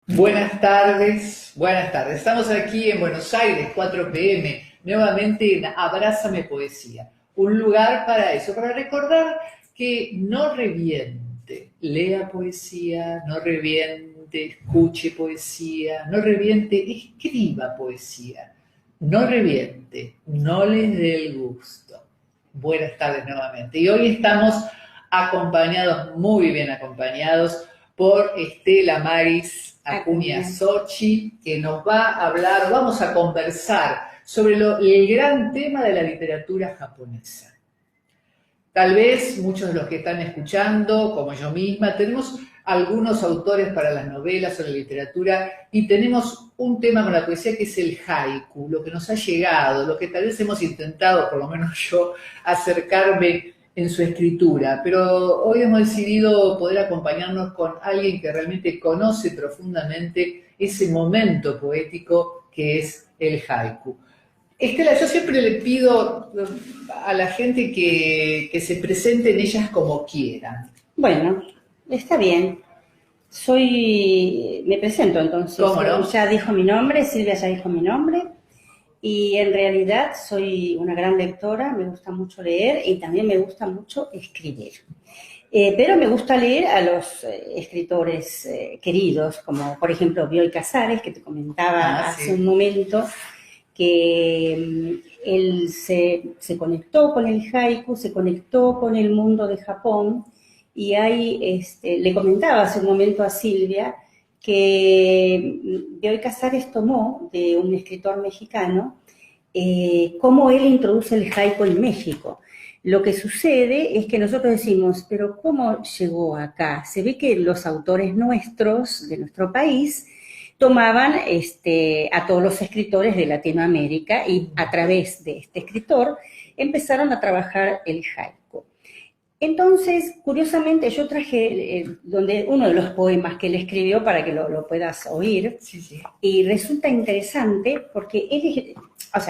Buenas tardes, buenas tardes. Estamos aquí en Buenos Aires, 4 p.m., nuevamente en Abrázame Poesía. Un lugar para eso, para recordar que no reviente, lea poesía, no reviente, escuche poesía, no reviente, escriba poesía, no reviente, no les dé el gusto. Buenas tardes nuevamente. Y hoy estamos acompañados, muy bien acompañados, por Estela Maris Acuña Sochi, que nos va a hablar, vamos a conversar sobre el gran tema de la literatura japonesa. Tal vez muchos de los que están escuchando, como yo misma, tenemos algunos autores para las novelas o la literatura y tenemos un tema con la poesía que es el haiku, lo que nos ha llegado, lo que tal vez hemos intentado, por lo menos yo, acercarme en su escritura, pero hoy hemos decidido poder acompañarnos con alguien que realmente conoce profundamente ese momento poético que es el haiku. Estela, yo siempre le pido a la gente que se presenten ellas como quieran. Bueno, está bien. Me presento entonces. ¿Cómo no? Ya dijo mi nombre, Silvia ya dijo mi nombre. Y en realidad soy una gran lectora, me gusta mucho leer y también me gusta mucho escribir. Pero me gusta leer a los escritores queridos, como por ejemplo Bioy Casares, que te comentaba hace un momento, que él se conectó con el haiku, se conectó con el mundo de Japón, y ahí le comentaba hace un momento a Silvia que Bioy Casares tomó de un escritor mexicano cómo él introduce el haiku en México. Lo que sucede es que nosotros decimos, pero ¿cómo llegó acá? Se ve que los autores nuestros, de nuestro país, tomaban a todos los escritores de Latinoamérica y a través de este escritor empezaron a trabajar el haiku. Entonces, curiosamente, yo traje uno de los poemas que él escribió para que lo puedas oír. Sí. Y resulta interesante porque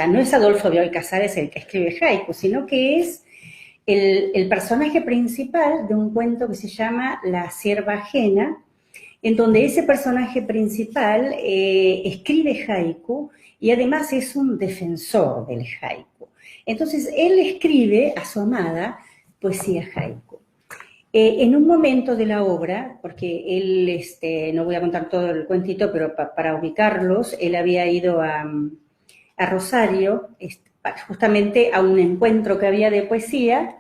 no es Adolfo Bioy Casares el que escribe haiku, sino que es el personaje principal de un cuento que se llama La sierva ajena, en donde ese personaje principal escribe haiku y además es un defensor del haiku. Entonces, él escribe a su amada poesía haiku. En un momento de la obra, porque él, no voy a contar todo el cuentito, pero para ubicarlos, él había ido a Rosario, justamente a un encuentro que había de poesía,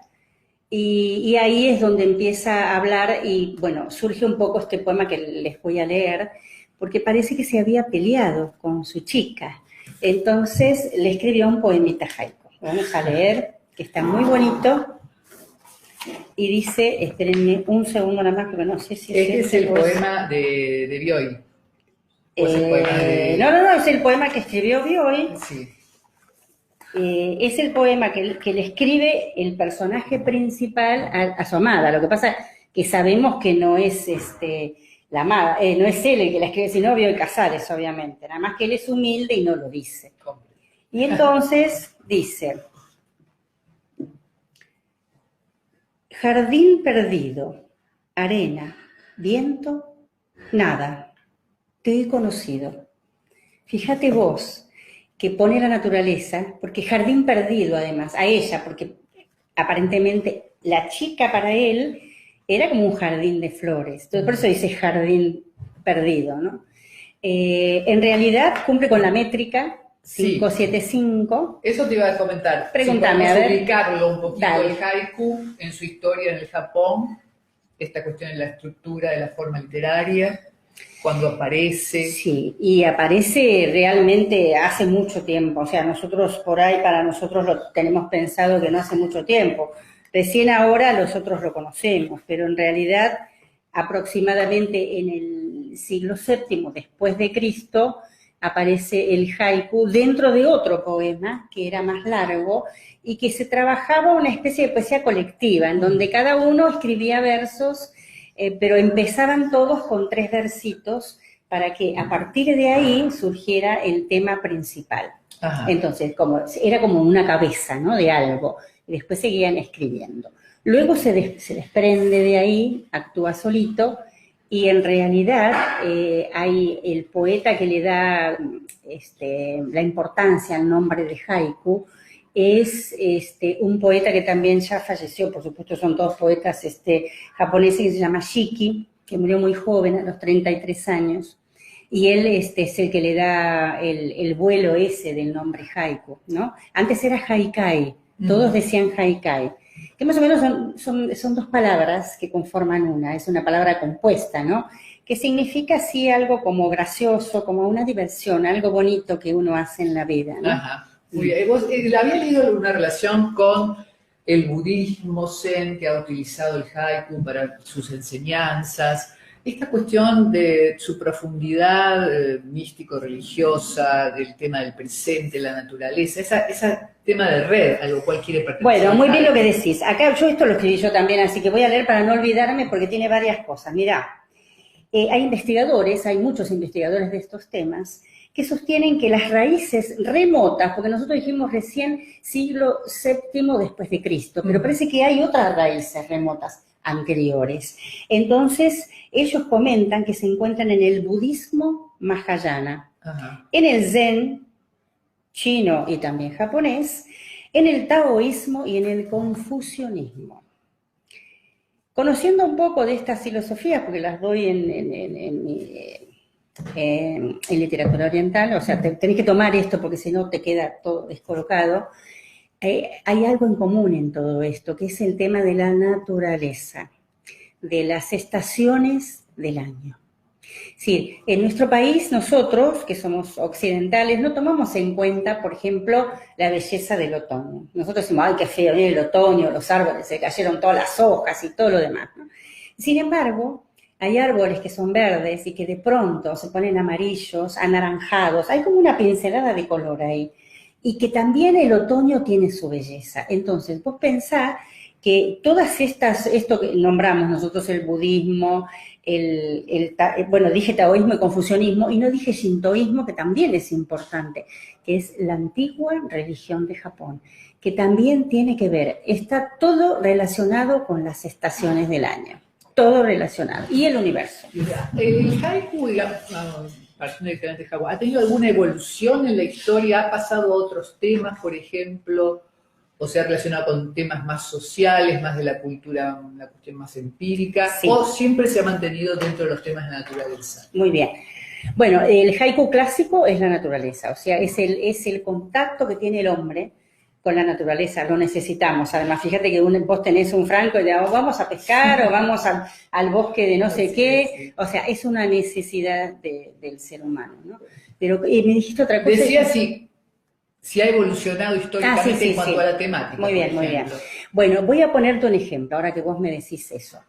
y ahí es donde empieza a hablar y, bueno, surge un poco este poema que les voy a leer, porque parece que se había peleado con su chica. Entonces le escribió un poemita haiku. Vamos a leer, que está muy bonito. Y dice, espérenme un segundo nada más, porque no sé si es el poema de Bioy. No, es el poema que escribió Bioy. Sí. Es el poema que le escribe el personaje principal a su amada. Lo que pasa es que sabemos que no es la amada, no es él el que la escribe, sino Bioy Casares, obviamente. Nada más que él es humilde y no lo dice. Y entonces dice: jardín perdido, arena, viento, nada. Te he conocido. Fíjate vos que pone la naturaleza, porque jardín perdido además, a ella, porque aparentemente la chica para él era como un jardín de flores. Entonces, por eso dice jardín perdido, ¿no? En realidad cumple con la métrica 575. Eso te iba a comentar. Pregúntame, si a ver. Explicarlo un poquito, Dale. el haiku en su historia en el Japón, esta cuestión de la estructura de la forma literaria, cuando aparece. Sí, y aparece realmente hace mucho tiempo. O sea, nosotros por ahí, para nosotros lo tenemos pensado que no hace mucho tiempo. Recién ahora nosotros lo conocemos, pero en realidad aproximadamente en el siglo VII después de Cristo aparece el haiku dentro de otro poema que era más largo y que se trabajaba una especie de poesía colectiva, en donde cada uno escribía versos, pero empezaban todos con 3 versitos para que a partir de ahí surgiera el tema principal. Ajá. Entonces, era como una cabeza, ¿no?, de algo, y después seguían escribiendo. Luego se desprende de ahí, actúa solito, y en realidad hay el poeta que le da la importancia al nombre de haiku, es un poeta que también ya falleció, por supuesto son todos poetas japoneses, que se llama Shiki, que murió muy joven, a los 33 años, y él es el que le da el vuelo ese del nombre haiku, ¿no? Antes era haikai, todos decían haikai, que más o menos son dos palabras que conforman una, es una palabra compuesta, ¿no? Que significa así algo como gracioso, como una diversión, algo bonito que uno hace en la vida, ¿no? Ajá. Muy bien. ¿Vos había leído una relación con el budismo zen que ha utilizado el haiku para sus enseñanzas? Esta cuestión de su profundidad místico-religiosa, del tema del presente, la naturaleza, ese tema de red a lo cual quiere pertenecer. Bueno, muy bien lo que decís. Acá esto lo escribí yo también, así que voy a leer para no olvidarme porque tiene varias cosas. Mirá, hay muchos investigadores de estos temas, que sostienen que las raíces remotas, porque nosotros dijimos recién siglo VII después de Cristo, pero parece que hay otras raíces remotas anteriores. Entonces, ellos comentan que se encuentran en el budismo mahayana, en el zen chino y también japonés, en el taoísmo y en el confucianismo. Conociendo un poco de estas filosofías, porque las doy en literatura oriental, o sea, tenés que tomar esto porque si no te queda todo descolocado, hay algo en común en todo esto, que es el tema de la naturaleza, de las estaciones del año. Sí, en nuestro país nosotros, que somos occidentales, no tomamos en cuenta, por ejemplo, la belleza del otoño. Nosotros decimos, ay, qué feo, viene el otoño, los árboles se cayeron todas las hojas y todo lo demás, ¿no? Sin embargo, hay árboles que son verdes y que de pronto se ponen amarillos, anaranjados, hay como una pincelada de color ahí. Y que también el otoño tiene su belleza. Entonces, vos pensás que todas esto que nombramos nosotros, el budismo, bueno, dije taoísmo y confucianismo, y no dije shintoísmo, que también es importante, que es la antigua religión de Japón, que también tiene que ver, está todo relacionado con las estaciones del año, todo relacionado, y el universo. El haiku, partiendo directamente de Japón, ¿ha tenido alguna evolución en la historia? ¿Ha pasado a otros temas, por ejemplo? ¿O se ha relacionado con temas más sociales, más de la cultura, una cuestión más empírica? Sí. ¿O siempre se ha mantenido dentro de los temas de naturaleza? Muy bien. Bueno, el haiku clásico es la naturaleza, o sea, es el contacto que tiene el hombre con la naturaleza, lo necesitamos. Además, fíjate que vos tenés un franco y vamos a pescar o vamos al bosque de no sé qué, o sea, es una necesidad del ser humano, ¿no? Pero me dijiste otra cosa. Decía si ha evolucionado históricamente en cuanto a la temática. Muy bien, muy bien. Bueno, voy a ponerte un ejemplo, ahora que vos me decís eso.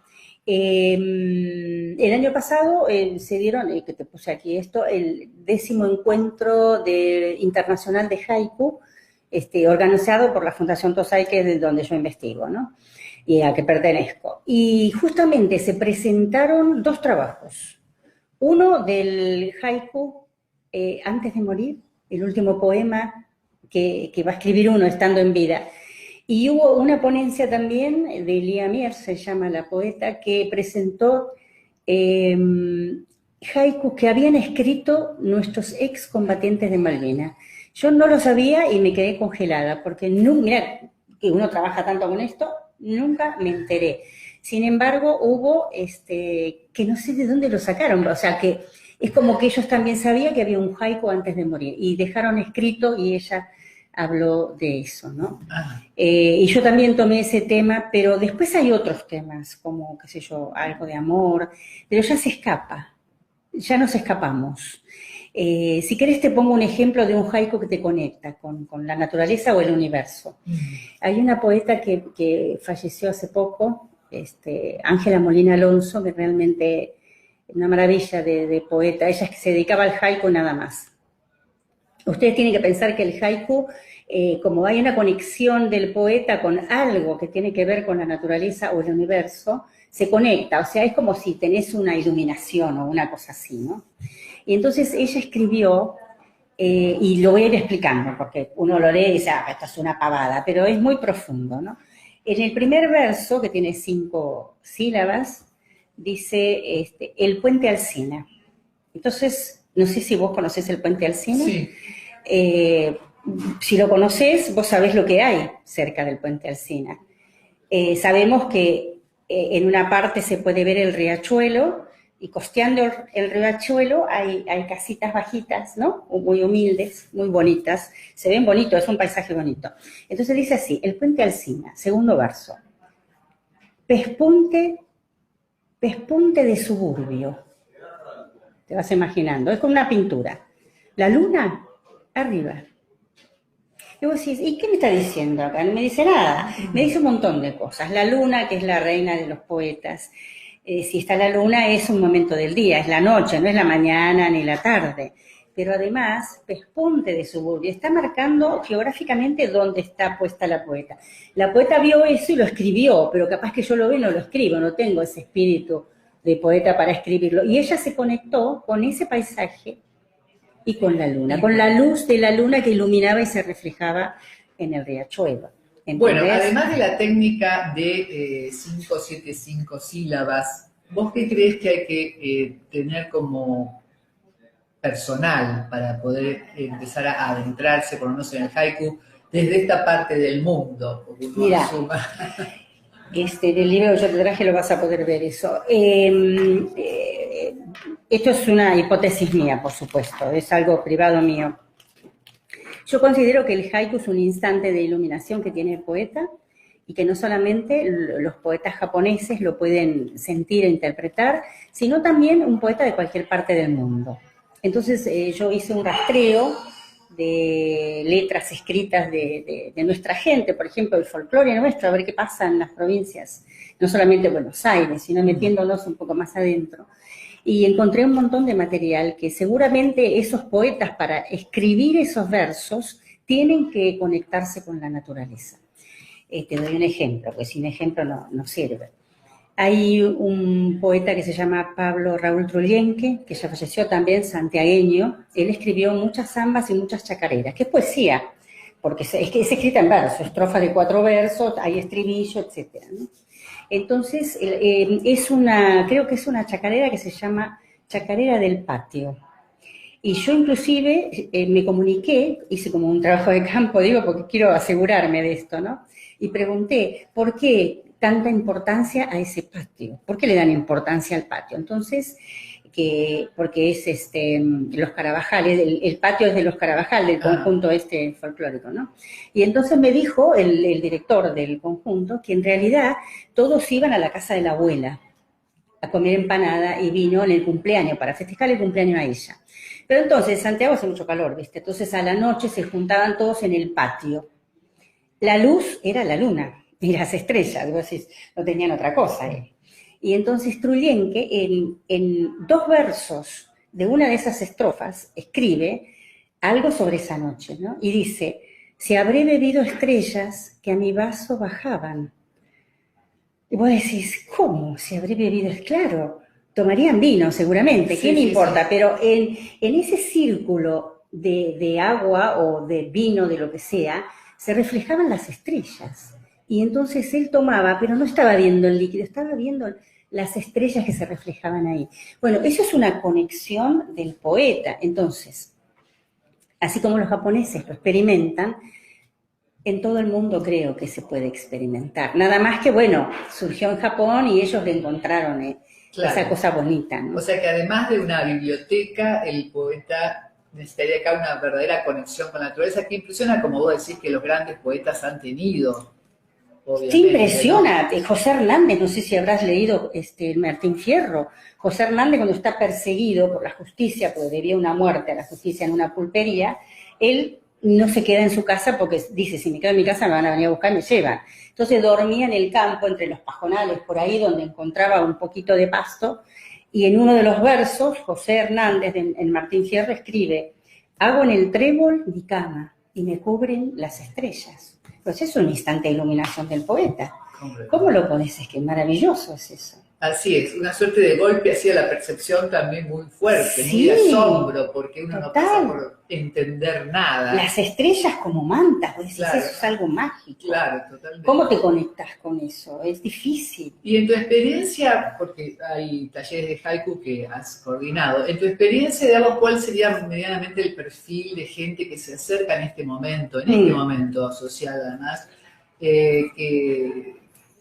El año pasado se dieron, que te puse aquí esto, el 10º encuentro internacional de haiku, organizado por la Fundación Tosai, que es de donde yo investigo, ¿no? Y a que pertenezco. Y justamente se presentaron 2 trabajos. Uno del haiku, Antes de morir, el último poema que va a escribir uno estando en vida. Y hubo una ponencia también de Lia Mier, se llama la poeta, que presentó haikus que habían escrito nuestros excombatientes de Malvinas. Yo no lo sabía y me quedé congelada, porque mira, que uno trabaja tanto con esto, nunca me enteré. Sin embargo, hubo, que no sé de dónde lo sacaron, o sea, que es como que ellos también sabían que había un haiku antes de morir, y dejaron escrito y ella habló de eso, ¿no? Y yo también tomé ese tema, pero después hay otros temas, como, qué sé yo, algo de amor, pero ya se escapa, ya nos escapamos. Si querés te pongo un ejemplo de un haiku que te conecta con la naturaleza o el universo. Hay una poeta que falleció hace poco, Ángela Molina Alonso, que realmente una maravilla de poeta. Ella es que se dedicaba al haiku nada más. Ustedes tienen que pensar que el haiku, como hay una conexión del poeta con algo que tiene que ver con la naturaleza o el universo, se conecta, o sea, es como si tenés una iluminación o una cosa así, ¿no? Y entonces ella escribió, y lo voy a ir explicando, porque uno lo lee y dice, esto es una pavada, pero es muy profundo, ¿no? En el primer verso, que tiene 5 sílabas, dice el puente Alsina. Entonces, no sé si vos conocés el puente Alsina. Sí. Si lo conocés, vos sabés lo que hay cerca del puente Alsina. Sabemos que en una parte se puede ver el riachuelo y costeando el riachuelo hay casitas bajitas, ¿no? Muy humildes, muy bonitas. Se ven bonitos, es un paisaje bonito. Entonces dice así, el puente Alsina, segundo verso. Pespunte de suburbio. Te vas imaginando, es como una pintura. La luna, arriba. Y vos decís, ¿y qué me está diciendo acá? No me dice nada. Me dice un montón de cosas. La luna, que es la reina de los poetas. Si está la luna, es un momento del día, es la noche, no es la mañana ni la tarde. Pero además, pespunte de suburbio. Está marcando geográficamente dónde está puesta la poeta. La poeta vio eso y lo escribió, pero capaz que yo lo veo y no lo escribo, no tengo ese espíritu de poeta para escribirlo. Y ella se conectó con ese paisaje y con la luna, con la luz de la luna que iluminaba y se reflejaba en el riachuelo. ¿Entendés? Bueno, además de la técnica de 5, 7, 5 sílabas, ¿vos qué crees que hay que tener como personal para poder empezar a adentrarse, por lo menos en el haiku, desde esta parte del mundo? Mira, del libro que yo te traje lo vas a poder ver eso. Esto es una hipótesis mía, por supuesto, es algo privado mío. Yo considero que el haiku es un instante de iluminación que tiene el poeta y que no solamente los poetas japoneses lo pueden sentir e interpretar, sino también un poeta de cualquier parte del mundo. Entonces yo hice un rastreo de letras escritas de nuestra gente, por ejemplo, el folclore nuestro, a ver qué pasa en las provincias, no solamente Buenos Aires, sino metiéndonos un poco más adentro. Y encontré un montón de material que seguramente esos poetas para escribir esos versos tienen que conectarse con la naturaleza. Te doy un ejemplo, pues sin ejemplo no sirve. Hay un poeta que se llama Pablo Raúl Trullenque, que ya falleció también, santiagueño. Él escribió muchas zambas y muchas chacareras, que es poesía, porque es escrita en verso, estrofa de 4 versos, hay estribillo, etcétera, ¿no? Entonces, creo que es una chacarera que se llama Chacarera del Patio. Y yo inclusive me comuniqué, hice como un trabajo de campo, digo, porque quiero asegurarme de esto, ¿no? Y pregunté, ¿por qué tanta importancia a ese patio? ¿Por qué le dan importancia al patio? Entonces, porque es los Carabajales, el patio es de los Carabajal, del conjunto folclórico, ¿no? Y entonces me dijo el director del conjunto que en realidad todos iban a la casa de la abuela a comer empanada y vino en el cumpleaños, para festejar el cumpleaños a ella. Pero entonces, en Santiago hace mucho calor, ¿viste? Entonces a la noche se juntaban todos en el patio. La luz era la luna y las estrellas, vos decís, no tenían otra cosa. Y entonces Trullenque, en 2 versos de una de esas estrofas, escribe algo sobre esa noche, ¿no? Y dice, si habré bebido estrellas que a mi vaso bajaban. Y vos decís, ¿cómo? Si habré bebido, claro, tomarían vino seguramente, ¿qué me importa? Sí. Pero en ese círculo de agua o de vino, de lo que sea, se reflejaban las estrellas. Y entonces él tomaba, pero no estaba viendo el líquido, estaba viendo las estrellas que se reflejaban ahí. Bueno, eso es una conexión del poeta. Entonces, así como los japoneses lo experimentan, en todo el mundo creo que se puede experimentar. Nada más que, bueno, surgió en Japón y ellos le encontraron esa cosa bonita, ¿no? O sea que además de una biblioteca, el poeta necesitaría acá una verdadera conexión con la naturaleza, que impresiona, como vos decís, que los grandes poetas han tenido. Te impresiona, ¿no? José Hernández, no sé si habrás leído Martín Fierro. José Hernández, cuando está perseguido por la justicia, porque debía una muerte a la justicia en una pulpería, él no se queda en su casa porque dice, si me quedo en mi casa me van a venir a buscar y me llevan. Entonces dormía en el campo, entre los pajonales, por ahí donde encontraba un poquito de pasto, y en uno de los versos, José Hernández, en Martín Fierro, escribe, hago en el trébol mi cama y me cubren las estrellas. Pues es un instante de iluminación del poeta. ¿Cómo lo podés escribir? Maravilloso es eso. Así es, una suerte de golpe hacia la percepción también muy fuerte, muy Sí, de asombro, porque uno no pasa total. por entender nada. Las estrellas como mantas, vos decís, Claro, eso es algo mágico. claro, totalmente. ¿Cómo te conectas con eso? Es difícil. Y en tu experiencia, porque hay talleres de haiku que has coordinado, en tu experiencia, digamos, ¿cuál sería medianamente el perfil de gente que se acerca en este momento social además, que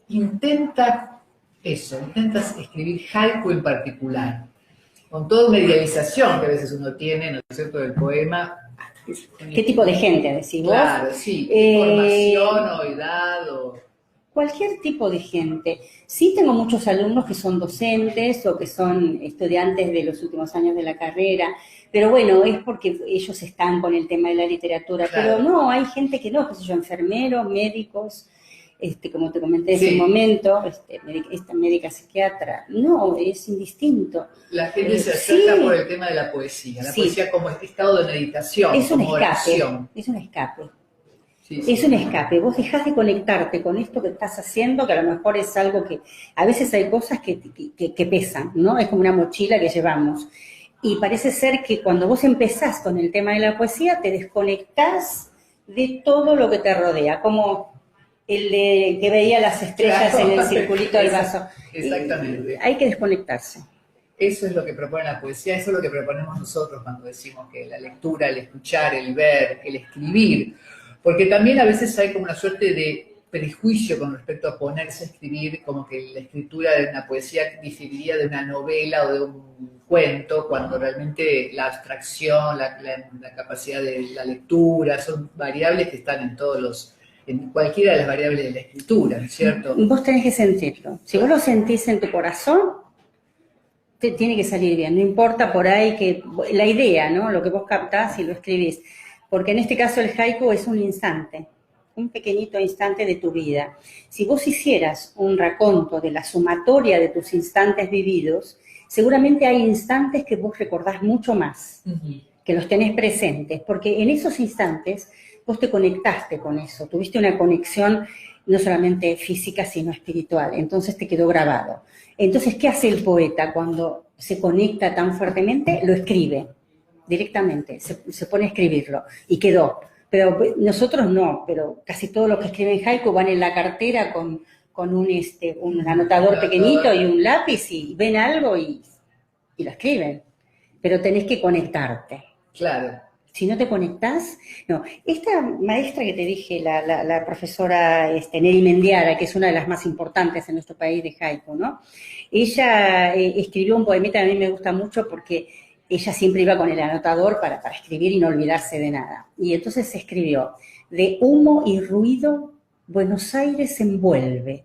intenta eso, intentas escribir haiku en particular, con toda medialización que a veces uno tiene, ¿no es cierto?, del poema. ¿Qué tipo de gente decís vos? Claro, sí, información o edad o... Cualquier tipo de gente. Sí tengo muchos alumnos que son docentes o que son estudiantes de los últimos años de la carrera, pero bueno, es porque ellos están con el tema de la literatura, Claro. pero no, hay gente que no, qué sé yo, enfermeros, médicos, como te comenté Sí. hace un momento, esta médica psiquiatra, no, es indistinto. La gente se acerca Sí. por el tema de la poesía Sí. poesía como estado de meditación, Es un como escape, oración. es un escape. Sí, sí. Es un escape, vos dejás de conectarte con esto que estás haciendo, que a lo mejor es algo que, a veces hay cosas que pesan, ¿no? Es como una mochila que llevamos. Y parece ser que cuando vos empezás con el tema de la poesía, te desconectás de todo lo que te rodea, como el de que veía las estrellas Claro. en el circulito del vaso. Exactamente. Y hay que desconectarse. Eso es lo que propone la poesía, eso es lo que proponemos nosotros cuando decimos que la lectura, el escuchar, el ver, el escribir, porque también a veces hay como una suerte de prejuicio con respecto a ponerse a escribir, como que la escritura de una poesía diferiría de una novela o de un cuento, cuando realmente la abstracción, la capacidad de la lectura, son variables que están en cualquiera de las variables de la escritura, ¿no es cierto? Vos tenés que sentirlo. Si vos lo sentís en tu corazón, tiene que salir bien, no importa por ahí que la idea, ¿no? Lo que vos captás y lo escribís. Porque en este caso el haiku es un instante, un pequeñito instante de tu vida. Si vos hicieras un raconto de la sumatoria de tus instantes vividos, seguramente hay instantes que vos recordás mucho más, que los tenés presentes, porque en esos instantes vos te conectaste con eso, tuviste una conexión no solamente física, sino espiritual, entonces te quedó grabado. Entonces, ¿qué hace el poeta cuando se conecta tan fuertemente? Lo escribe directamente, se pone a escribirlo y quedó. Pero nosotros no, pero casi todos los que escriben haiku van en la cartera con un anotador pequeñito y un lápiz y ven algo y lo escriben. Pero tenés que conectarte. Claro. Si no te conectás, no. Esta maestra que te dije, la profesora Neri Mendiara, que es una de las más importantes en nuestro país de haiku, ¿no? Ella escribió un poemita, a mí me gusta mucho porque ella siempre iba con el anotador para escribir y no olvidarse de nada. Y entonces escribió, de humo y ruido, Buenos Aires envuelve,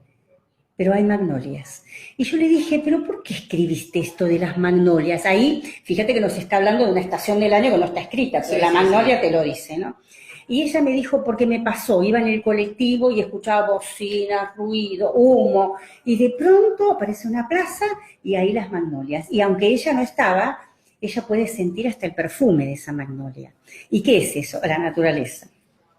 pero hay magnolias. Y yo le dije, ¿pero por qué escribiste esto de las magnolias? Ahí, fíjate que nos está hablando de una estación del año que no está escrita, pero la magnolia te lo dice, ¿no? Y ella me dijo, porque me pasó, iba en el colectivo y escuchaba bocinas, ruido, humo, y de pronto aparece una plaza y ahí las magnolias. Y aunque ella no estaba, ella puede sentir hasta el perfume de esa magnolia. ¿Y qué es eso? La naturaleza.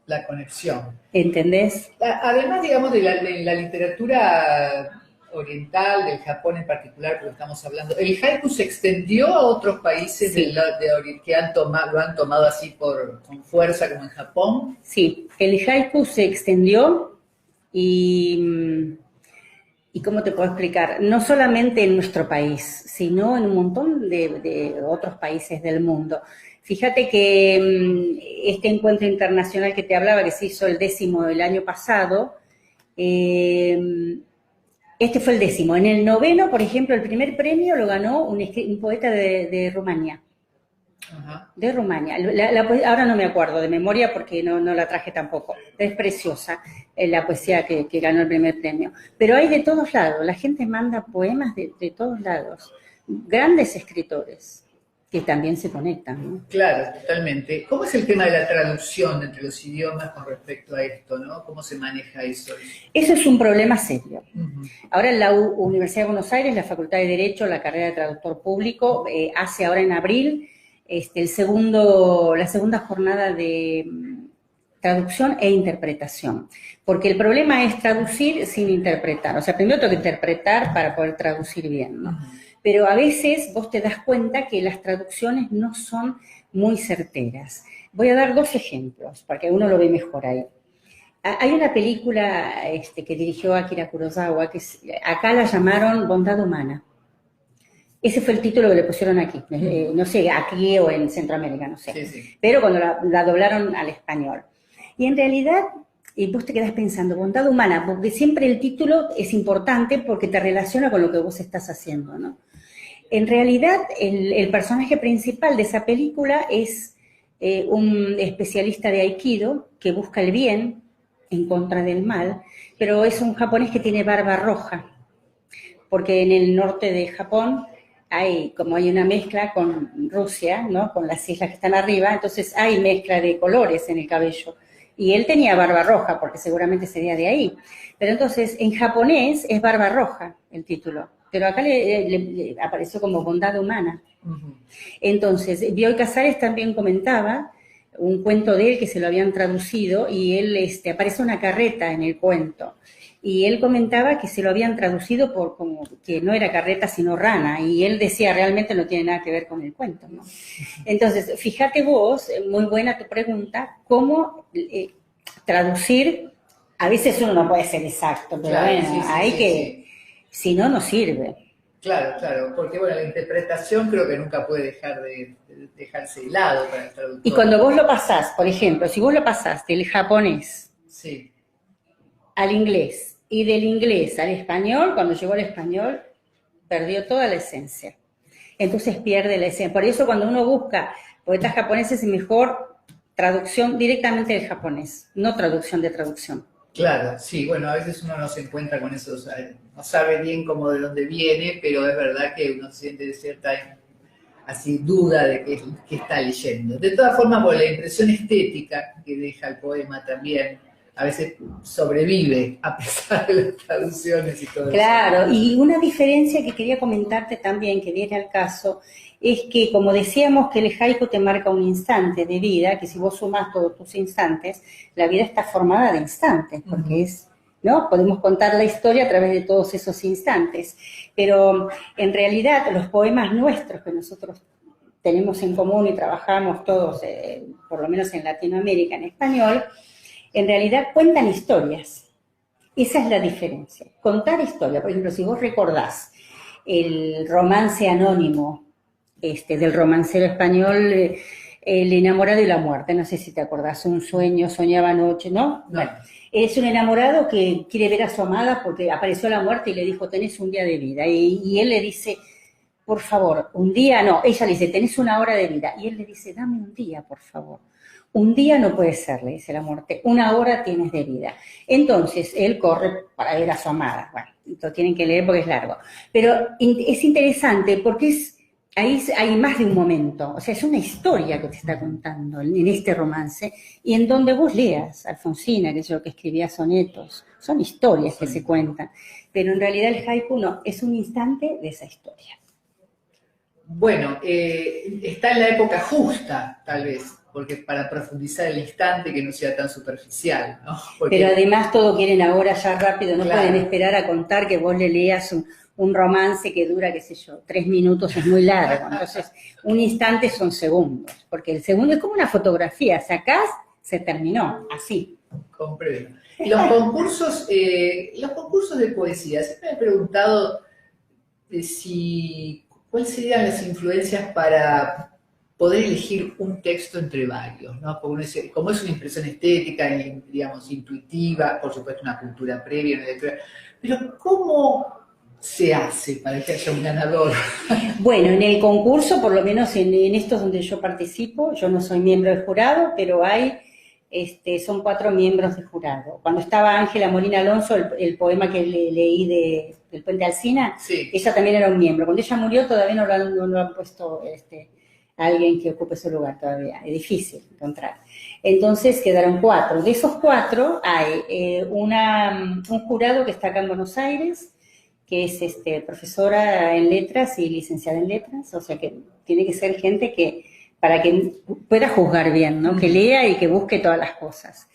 La conexión. ¿Entendés? Además, digamos, de la literatura oriental, del Japón en particular, porque estamos hablando, ¿el haiku se extendió a otros países Sí. que lo han tomado así con fuerza, como en Japón? Sí, el haiku se extendió y ¿cómo te puedo explicar? No solamente en nuestro país, sino en un montón de otros países del mundo. Fíjate que este encuentro internacional que te hablaba, que se hizo el 10º el año pasado, este fue el 10º. En el 9º, por ejemplo, el primer premio lo ganó un poeta de Rumania. Ajá. De Rumania. Ahora no me acuerdo de memoria porque no la traje tampoco. Es preciosa la poesía que ganó el primer premio. Pero hay de todos lados. La gente manda poemas de todos lados. Grandes escritores que también se conectan, ¿no? Claro, totalmente. ¿Cómo es el tema de la traducción entre los idiomas con respecto a esto, ¿no? ¿Cómo se maneja eso? Eso es un problema serio. Uh-huh. Ahora en la Universidad de Buenos Aires, la Facultad de Derecho, la carrera de traductor público, hace ahora en abril la segunda jornada de traducción e interpretación. Porque el problema es traducir sin interpretar. O sea, primero tengo que interpretar para poder traducir bien, ¿no? Pero a veces vos te das cuenta que las traducciones no son muy certeras. Voy a dar 2 ejemplos, para que uno lo ve mejor ahí. Hay una película que dirigió Akira Kurosawa, acá la llamaron Bondad Humana. Ese fue el título que le pusieron aquí. No sé, aquí o en Centroamérica, no sé. Sí, sí. Pero cuando la doblaron al español. Y en realidad, y vos te quedás pensando, Bondad Humana, porque siempre el título es importante porque te relaciona con lo que vos estás haciendo, ¿no? En realidad, el personaje principal de esa película es un especialista de Aikido que busca el bien en contra del mal, pero es un japonés que tiene barba roja, porque en el norte de Japón hay una mezcla con Rusia, ¿no? Con las islas que están arriba, entonces hay mezcla de colores en el cabello. Y él tenía barba roja, porque seguramente sería de ahí. Pero entonces, en japonés es barba roja el título, pero acá le apareció como Bondad Humana. Entonces, Bioy Casares también comentaba un cuento de él que se lo habían traducido y él aparece una carreta en el cuento. Y él comentaba que se lo habían traducido por como que no era carreta sino rana, y él decía realmente no tiene nada que ver con el cuento, ¿no? Entonces, fíjate vos, muy buena tu pregunta, cómo traducir, a veces uno no puede ser exacto, pero Claro, bueno, sí, hay que, si no, no sirve. Claro, claro, porque bueno, la interpretación creo que nunca puede dejar de dejarse de lado para el traductor. Y cuando vos lo pasás, por ejemplo, si vos lo pasás del japonés sí. al inglés y del inglés al español, cuando llegó al español, perdió toda la esencia. Entonces pierde la esencia. Por eso cuando uno busca poetas japoneses es mejor traducción directamente del japonés, no traducción de traducción. Claro, sí, bueno, a veces uno no se encuentra con eso, o sea, no sabe bien cómo de dónde viene, pero es verdad que uno siente cierta así duda de qué está leyendo. De todas formas, bueno, la impresión estética que deja el poema también a veces sobrevive a pesar de las traducciones y todo eso. Claro, y una diferencia que quería comentarte también, que viene al caso, es que como decíamos que el haiku te marca un instante de vida, que si vos sumas todos tus instantes, la vida está formada de instantes, porque ¿no? Podemos contar la historia a través de todos esos instantes, pero en realidad los poemas nuestros que nosotros tenemos en común y trabajamos todos, por lo menos en Latinoamérica, en español, en realidad cuentan historias. Esa es la diferencia. Contar historia. Por ejemplo, si vos recordás el romance anónimo del romancero español, El enamorado y la muerte, no sé si te acordás, un sueño, soñaba anoche, ¿no? Bueno, es un enamorado que quiere ver a su amada porque apareció la muerte y le dijo, tenés un día de vida. Y él le dice, por favor, un día, no, ella le dice, tenés una hora de vida. Y él le dice, dame un día, por favor. Un día no puede ser, le dice la muerte, una hora tienes de vida. Entonces, él corre para ver a su amada. Bueno, lo tienen que leer porque es largo. Pero es interesante porque ahí hay más de un momento. O sea, es una historia que te está contando en este romance y en donde vos leas, Alfonsina, que es lo que escribía sonetos, son historias que se cuentan. Pero en realidad el haiku no, es un instante de esa historia. Bueno, está en la época justa, tal vez, porque para profundizar el instante que no sea tan superficial, ¿no? Porque, pero además todo quieren ahora ya rápido, no pueden esperar a contar que vos le leas un romance que dura, qué sé yo, 3 minutos es muy largo, entonces un instante son segundos, porque el segundo es como una fotografía, sacás, se terminó, así. Comprendo. Los concursos de poesía, siempre me he preguntado cuáles serían las influencias para poder elegir un texto entre varios, ¿no? Como es una impresión estética, digamos, intuitiva, por supuesto una cultura previa, una lectura, pero ¿cómo se hace para que haya un ganador? Bueno, en el concurso, por lo menos en estos donde yo participo, yo no soy miembro del jurado, pero son 4 miembros de jurado. Cuando estaba Ángela Molina Alonso, el poema que leí del Puente Alsina, sí. Ella también era un miembro. Cuando ella murió todavía no lo han puesto alguien que ocupe su lugar todavía, es difícil encontrar. Entonces quedaron 4. De esos 4 hay un jurado que está acá en Buenos Aires, que es profesora en letras y licenciada en letras, o sea que tiene que ser gente para que pueda juzgar bien, ¿no? Que lea y que busque todas las cosas.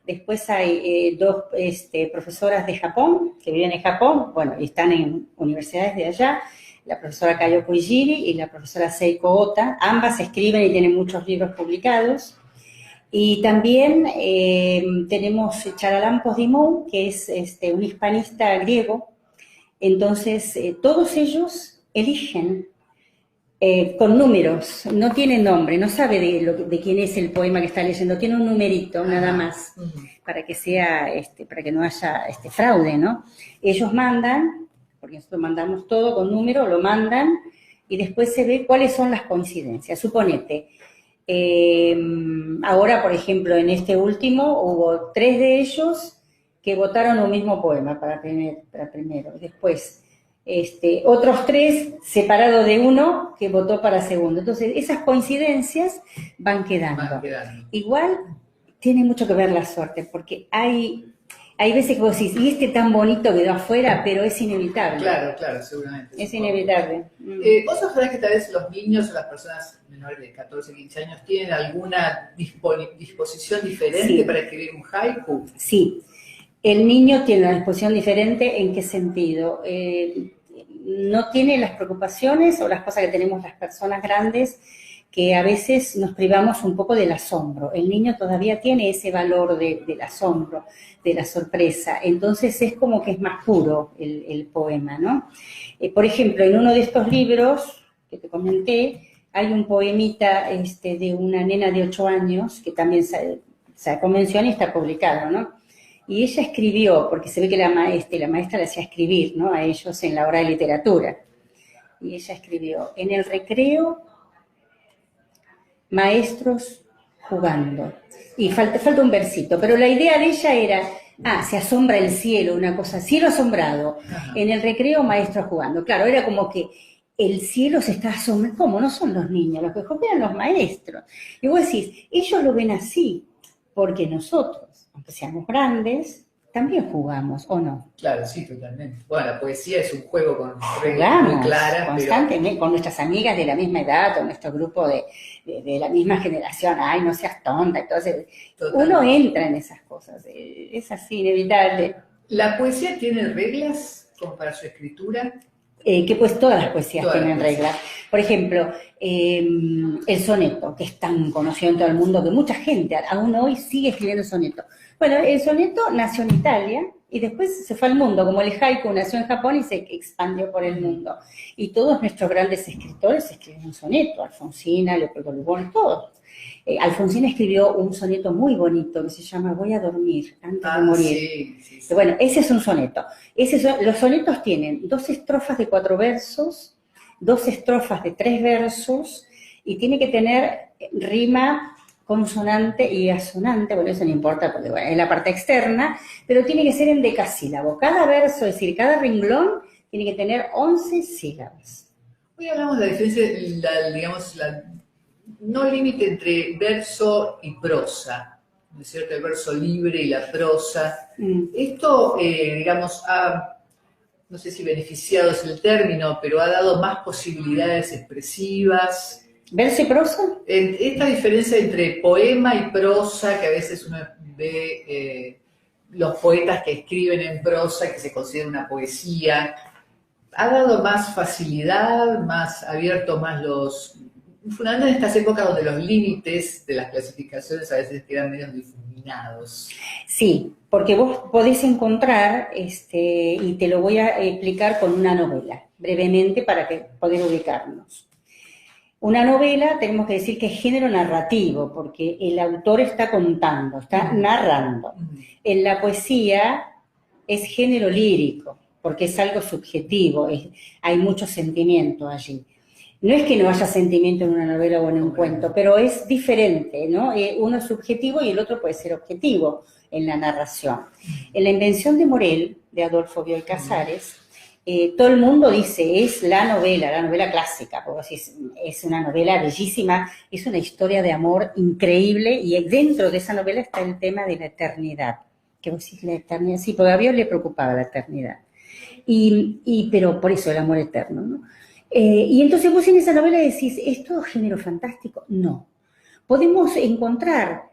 Después hay dos profesoras de Japón, que viven en Japón, bueno, y están en universidades de allá, la profesora Kayoko Ijiri y la profesora Seiko Ota. Ambas escriben y tienen muchos libros publicados. Y también tenemos Charalampos Dimou, que es un hispanista griego. Entonces, todos ellos eligen con números, no tiene nombre, no sabe de quién es el poema que está leyendo, tiene un numerito nada más, para que sea, para que no haya fraude, ¿no? Ellos mandan, porque nosotros mandamos todo con número, lo mandan, y después se ve cuáles son las coincidencias. Suponete, ahora, por ejemplo, en este último, hubo 3 de ellos que votaron un mismo poema para primero, después otros 3 separados de uno que votó para segundo. Entonces, esas coincidencias van quedando. Igual tiene mucho que ver la suerte, porque hay veces que vos decís, y tan bonito quedó afuera, pero es inevitable. Claro, seguramente. Es inevitable. ¿Vos sabés que tal vez los niños o las personas menores de 14, 15 años tienen alguna disposición diferente para escribir un haiku? Sí. El niño tiene una disposición diferente. ¿En qué sentido? No tiene las preocupaciones o las cosas que tenemos las personas grandes, que a veces nos privamos un poco del asombro. El niño todavía tiene ese valor del asombro, de la sorpresa. Entonces es como que es más puro el poema, ¿no? Por ejemplo, en uno de estos libros que te comenté, hay un poemita de una nena de 8 años, que también se convención y está publicado, ¿no? Y ella escribió, porque se ve que la maestra le hacía escribir, ¿no?, a ellos en la hora de literatura. Y ella escribió: en el recreo, maestros jugando. Y falta un versito, pero la idea de ella era, se asombra el cielo, una cosa, cielo asombrado. Ajá. En el recreo, maestros jugando. Claro, era como que el cielo se está asombrando. ¿Cómo? No son los niños, los que juegan los maestros. Y vos decís, ellos lo ven así, porque nosotros, aunque seamos grandes, también jugamos, ¿o no? Claro, sí, totalmente. Bueno, la poesía es un juego con reglas muy claras. Constantemente, pero con nuestras amigas de la misma edad, o nuestro grupo de la misma generación. Ay, no seas tonta. Entonces, uno entra en esas cosas. Es así, inevitable. ¿La poesía tiene reglas como para su escritura? Que pues todas las poesías tienen reglas. Por ejemplo, el soneto, que es tan conocido en todo el mundo, que mucha gente aún hoy sigue escribiendo soneto. Bueno, el soneto nació en Italia y después se fue al mundo, como el haiku nació en Japón y se expandió por el mundo. Y todos nuestros grandes escritores escribieron soneto, Alfonsina, Leopoldo Lugones, todos. Alfonsina escribió un soneto muy bonito que se llama Voy a dormir antes de morir. Sí. Bueno, ese es un soneto. Los sonetos tienen 2 estrofas de 4 versos, 2 estrofas de 3 versos, y tiene que tener rima consonante y asonante. Bueno, eso no importa porque es la parte externa, pero tiene que ser en decasílabo. Cada verso, es decir, cada renglón tiene que tener 11 sílabas. Hoy hablamos de la diferencia, no límite entre verso y prosa, ¿no es cierto? El verso libre y la prosa. Esto, no sé si beneficiado es el término, pero ha dado más posibilidades expresivas. ¿Verso y prosa? Esta diferencia entre poema y prosa, que a veces uno ve los poetas que escriben en prosa, que se considera una poesía, ha dado más facilidad, más abierto más fundamentalmente en estas épocas donde los límites de las clasificaciones a veces quedan medio difuminados. Sí, porque vos podés encontrar, y te lo voy a explicar con una novela, brevemente, para poder ubicarnos. Una novela, tenemos que decir que es género narrativo, porque el autor está contando, está narrando. En la poesía es género lírico, porque es algo subjetivo, hay mucho sentimiento allí. No es que no haya sentimiento en una novela o en un cuento, pero es diferente, ¿no? Uno es subjetivo y el otro puede ser objetivo en la narración. En La invención de Morel, de Adolfo Bioy Casares, todo el mundo dice, es la novela clásica, porque es una novela bellísima, es una historia de amor increíble, y dentro de esa novela está el tema de la eternidad. Que vos decís, la eternidad, sí, porque a Bioy le preocupaba la eternidad. Pero por eso el amor eterno, ¿no? Y entonces vos en esa novela decís, ¿es todo género fantástico? No. Podemos encontrar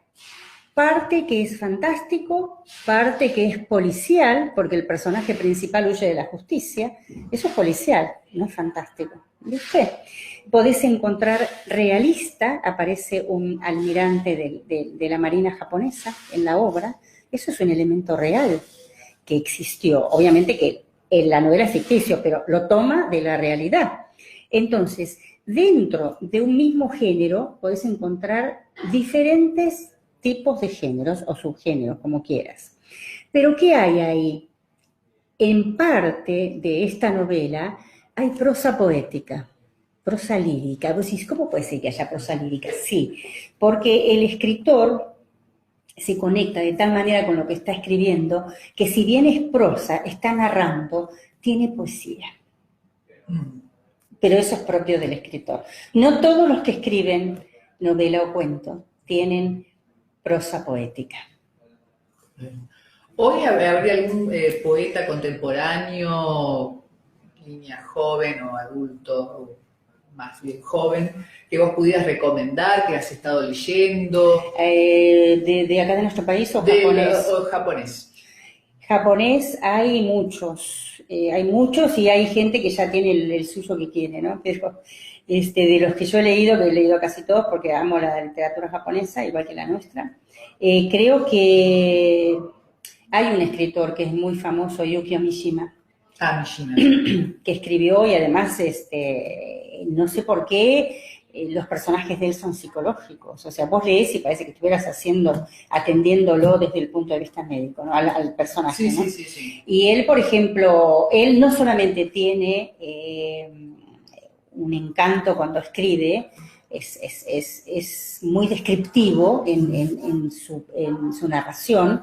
parte que es fantástico, parte que es policial, porque el personaje principal huye de la justicia. Eso es policial, no es fantástico. ¿Viste? Podés encontrar realista, aparece un almirante de la Marina japonesa en la obra. Eso es un elemento real que existió. Obviamente que en la novela es ficticio, pero lo toma de la realidad. Entonces, dentro de un mismo género podés encontrar diferentes tipos de géneros o subgéneros, como quieras. Pero ¿qué hay ahí? En parte de esta novela hay prosa poética, prosa lírica. Vos decís, ¿cómo puede ser que haya prosa lírica? Sí, porque el escritor se conecta de tal manera con lo que está escribiendo que si bien es prosa, está narrando, tiene poesía. Pero eso es propio del escritor. No todos los que escriben novela o cuento tienen prosa poética. ¿Hoy habría algún poeta contemporáneo, niña joven o adulto, o más bien joven, que vos pudieras recomendar, que has estado leyendo? ¿De acá de nuestro país o japonés? O japonés. Japonés hay muchos y hay gente que ya tiene el suyo que quiere, ¿no? Pero de los que yo he leído casi todos porque amo la literatura japonesa, igual que la nuestra, creo que hay un escritor que es muy famoso, Yukio Mishima, Mishima. que escribió y además, no sé por qué, los personajes de él son psicológicos. O sea, vos lees y parece que estuvieras atendiéndolo desde el punto de vista médico, ¿no? Al personaje, sí, ¿no? Sí. Y él, por ejemplo, él no solamente tiene un encanto cuando escribe, es muy descriptivo en su narración,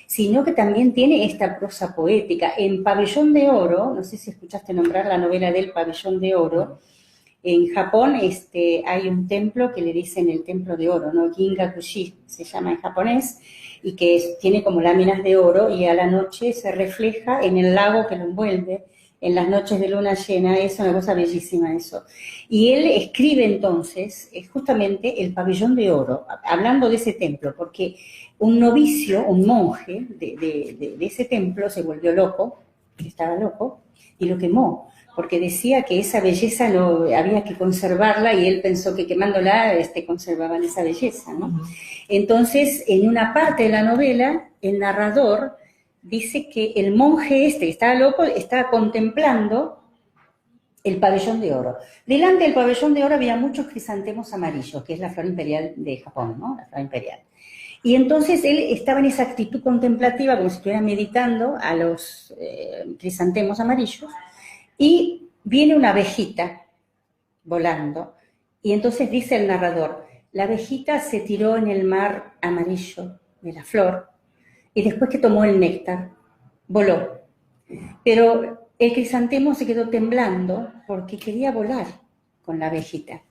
sino que también tiene esta prosa poética. En Pabellón de Oro, no sé si escuchaste nombrar la novela del Pabellón de Oro, en Japón hay un templo que le dicen el Templo de Oro, ¿no? Gingakushi se llama en japonés, y que tiene como láminas de oro y a la noche se refleja en el lago que lo envuelve, en las noches de luna llena. Es una cosa bellísima eso. Y él escribe entonces justamente el Pabellón de Oro, hablando de ese templo, porque un novicio, un monje de ese templo se volvió loco, estaba loco, y lo quemó, porque decía que esa belleza había que conservarla y él pensó que quemándola conservaban esa belleza, ¿no? Entonces, en una parte de la novela, el narrador dice que el monje que estaba loco, estaba contemplando el Pabellón de Oro. Delante del Pabellón de Oro había muchos crisantemos amarillos, que es la flor imperial de Japón, ¿no? La flor imperial. Y entonces él estaba en esa actitud contemplativa, como si estuviera meditando a los crisantemos amarillos, y viene una abejita volando, y entonces dice el narrador, la abejita se tiró en el mar amarillo de la flor, y después que tomó el néctar, voló. Pero el crisantemo se quedó temblando porque quería volar con la abejita.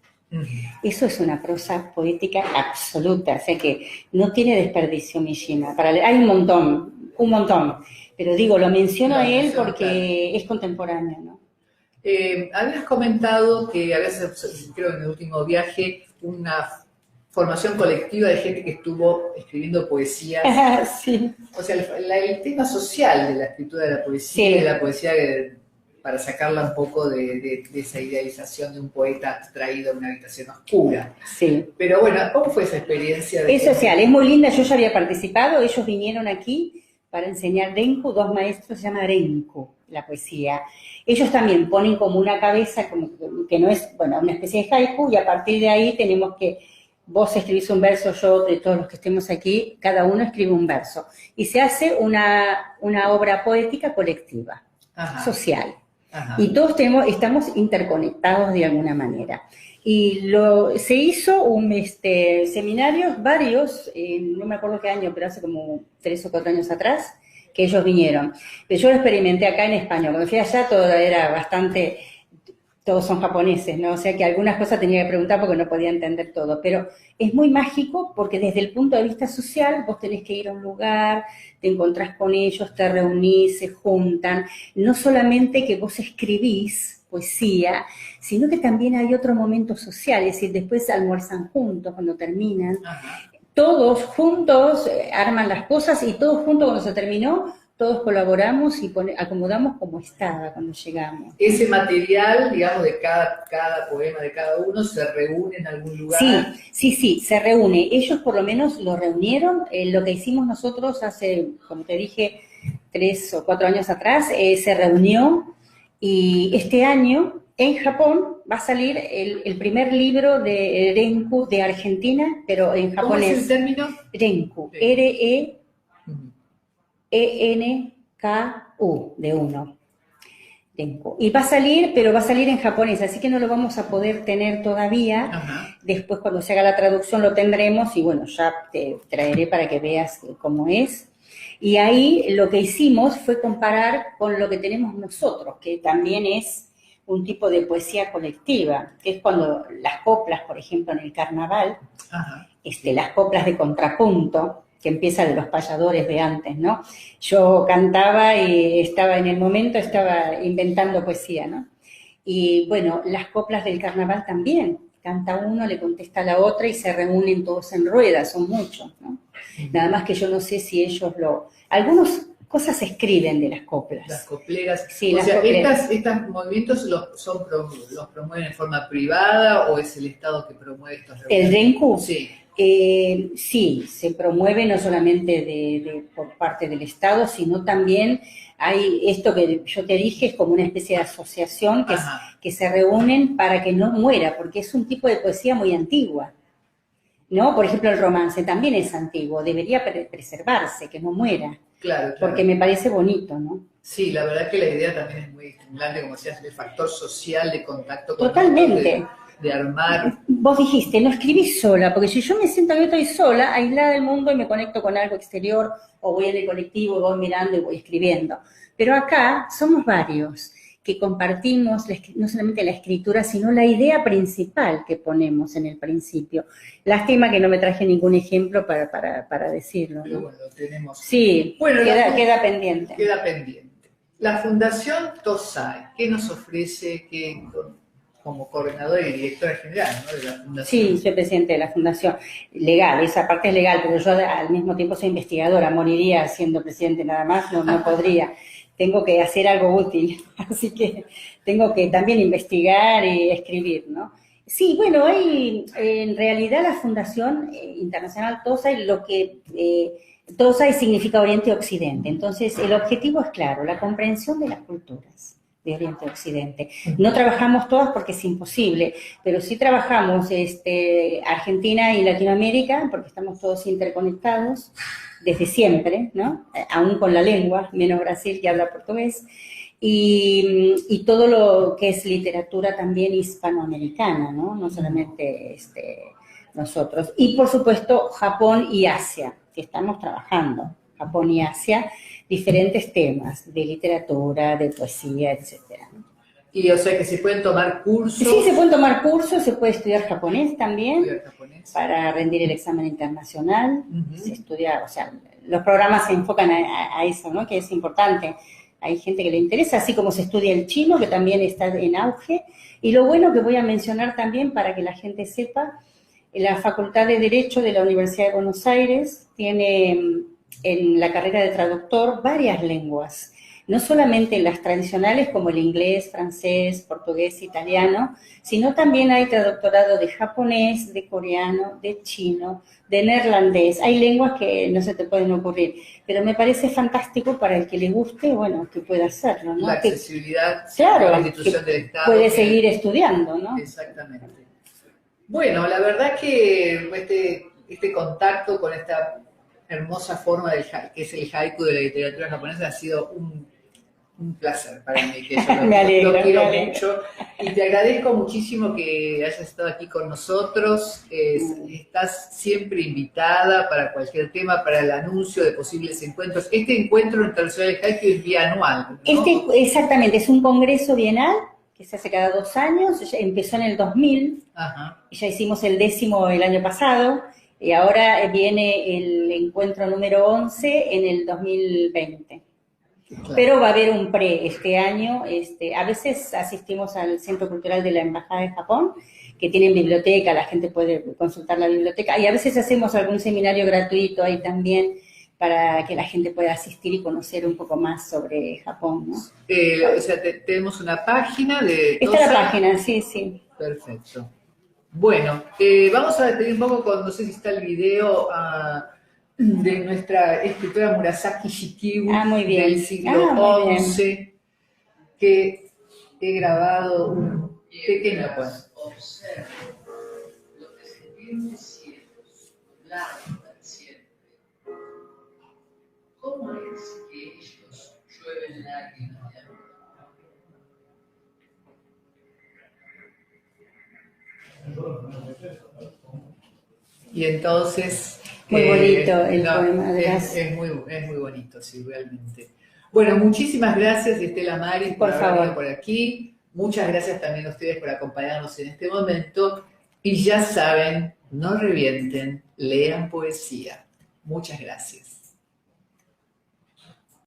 Eso es una prosa poética absoluta, o sea que no tiene desperdicio Mishima. Hay un montón, pero digo, lo menciono a él porque es contemporáneo, ¿no? Habías comentado que habías, creo en el último viaje, una formación colectiva de gente que estuvo escribiendo poesías. Sí. O sea, el tema social de la escritura de la poesía, sí. De la poesía para sacarla un poco de esa idealización de un poeta abstraído en una habitación oscura. Sí. Pero bueno, ¿cómo fue esa experiencia? Es social, es muy linda, yo ya había participado, ellos vinieron aquí para enseñar Renku, 2 maestros, se llama Renku, la poesía. Ellos también ponen como una cabeza, como que no es, bueno, una especie de haiku, y a partir de ahí tenemos que, vos escribís un verso, yo, de todos los que estemos aquí, cada uno escribe un verso. Y se hace una obra poética colectiva, ajá, social. Ajá. Y todos estamos interconectados de alguna manera. Y se hizo seminarios, varios, no me acuerdo qué año, pero hace como 3 o 4 años atrás, que ellos vinieron. Pero yo lo experimenté acá en España. Cuando fui allá todo era bastante, todos son japoneses, ¿no? O sea que algunas cosas tenía que preguntar porque no podía entender todo. Pero es muy mágico porque desde el punto de vista social vos tenés que ir a un lugar, te encontrás con ellos, te reunís, se juntan. No solamente que vos escribís poesía, sino que también hay otro momento social, es decir, después almuerzan juntos cuando terminan. Ajá. todos juntos arman las cosas y todos juntos cuando se terminó, todos colaboramos y acomodamos como estaba cuando llegamos. Ese material, digamos, de cada poema de cada uno, ¿se reúne en algún lugar? Sí, se reúne. Ellos por lo menos lo reunieron. Lo que hicimos nosotros hace, como te dije, 3 o 4 años atrás, se reunió y este año en Japón va a salir el primer libro de Renku de Argentina, pero en japonés. ¿Cómo es el término? Renku, Sí. R-E-E-N-K-U, de uno. Renku. Y va a salir, pero va a salir en japonés, así que no lo vamos a poder tener todavía. Ajá. Después cuando se haga la traducción lo tendremos y bueno, ya te traeré para que veas cómo es. Y ahí lo que hicimos fue comparar con lo que tenemos nosotros, que también es un tipo de poesía colectiva, que es cuando las coplas, por ejemplo, en el carnaval, Ajá. las coplas de contrapunto, que empieza de los payadores de antes, ¿no? Yo cantaba y estaba inventando poesía, ¿no? Y bueno, las coplas del carnaval también, canta uno, le contesta a la otra y se reúnen todos en ruedas, son muchos, ¿no? Nada más que yo no sé si ellos algunas cosas se escriben de las coplas. Las copleras. Sí, o las sea, copleras. ¿estos movimientos los promueven en forma privada o es el Estado que promueve estos ¿El Renku? Sí. Sí, se promueve no solamente por parte del Estado, sino también hay esto que yo te dije, es como una especie de asociación que se reúnen para que no muera, porque es un tipo de poesía muy antigua, ¿no? Por ejemplo, el romance también es antiguo, debería preservarse, que no muera. Claro. Porque me parece bonito, ¿no? Sí, la verdad que la idea también es muy estimulante, como decías, el factor social de contacto con Totalmente. De armar. Vos dijiste, no escribís sola, porque si yo me siento que estoy sola, aislada del mundo y me conecto con algo exterior, o voy en el colectivo, voy mirando y voy escribiendo. Pero acá somos varios que compartimos no solamente la escritura, sino la idea principal que ponemos en el principio. Lástima que no me traje ningún ejemplo para decirlo, ¿no? Pero bueno, lo tenemos. Sí, bueno, queda pendiente. Queda pendiente. La Fundación TOSAI, ¿qué nos ofrece como coordinadora y directora general, ¿no?, de la Fundación? Sí, soy presidente de la Fundación. Legal, esa parte es legal, pero yo al mismo tiempo soy investigadora, moriría siendo presidente nada más, no podría. Tengo que hacer algo útil, así que tengo que también investigar y escribir, ¿no? Sí, bueno, en realidad la Fundación Internacional TOSAI, TOSAI significa Oriente y Occidente, entonces el objetivo es claro, la comprensión de las culturas de Oriente y Occidente. No trabajamos todas porque es imposible, pero sí trabajamos Argentina y Latinoamérica, porque estamos todos interconectados desde siempre, ¿no? Aún con la lengua, menos Brasil, que habla portugués, y todo lo que es literatura también hispanoamericana, ¿no? No solamente nosotros. Y, por supuesto, Japón y Asia, que estamos trabajando, Japón y Asia, diferentes temas de literatura, de poesía, etcétera. Y o sea que se pueden tomar cursos. Sí, se pueden tomar cursos, se puede estudiar japonés también, japonés para rendir el examen internacional. Se estudia, o sea, los programas se enfocan a eso, ¿no? Que es importante. Hay gente que le interesa, así como se estudia el chino, que también está en auge. Y lo bueno que voy a mencionar también, para que la gente sepa, la Facultad de Derecho de la Universidad de Buenos Aires tiene en la carrera de traductor varias lenguas, no solamente las tradicionales como el inglés, francés, portugués, italiano, sino también hay traductorado de japonés, de coreano, de chino, de neerlandés. Hay lenguas que no se te pueden ocurrir, pero me parece fantástico para el que le guste, bueno, que pueda hacerlo, ¿no? La accesibilidad, claro, la institución del Estado. Puede seguir estudiando, ¿no? Exactamente. Bueno, la verdad que este contacto con esta hermosa forma que es el haiku de la literatura japonesa ha sido un placer para mí, que yo lo quiero mucho, y te agradezco muchísimo que hayas estado aquí con nosotros. Estás siempre invitada para cualquier tema, para el anuncio de posibles encuentros. Este encuentro internacional de haiku es bianual, ¿no? Exactamente, es un congreso bienal que se hace cada 2 años, empezó en el 2000, y ya hicimos el 10º el año pasado, y ahora viene el encuentro número 11 en el 2020. Claro. Pero va a haber un este año. A veces asistimos al Centro Cultural de la Embajada de Japón, que tienen biblioteca, la gente puede consultar la biblioteca. Y a veces hacemos algún seminario gratuito ahí también para que la gente pueda asistir y conocer un poco más sobre Japón, ¿no? O sea, tenemos una página de... Esta es la página, sí, sí. Perfecto. Bueno, vamos a detener un poco con, no sé si está el video de nuestra escritora Murasaki Shikibu muy bien. del siglo XI, que he grabado un pequeño poema. Observa los descendientes cielos, blancos siempre. ¿Cómo es que ellos llueven lágrimas de amor? Y entonces... Muy bonito el poema, gracias. Es muy bonito, sí, realmente. Bueno, muchísimas gracias, Estela Maris, por haber venido por aquí. Muchas gracias también a ustedes por acompañarnos en este momento. Y ya saben, no revienten, lean poesía. Muchas gracias.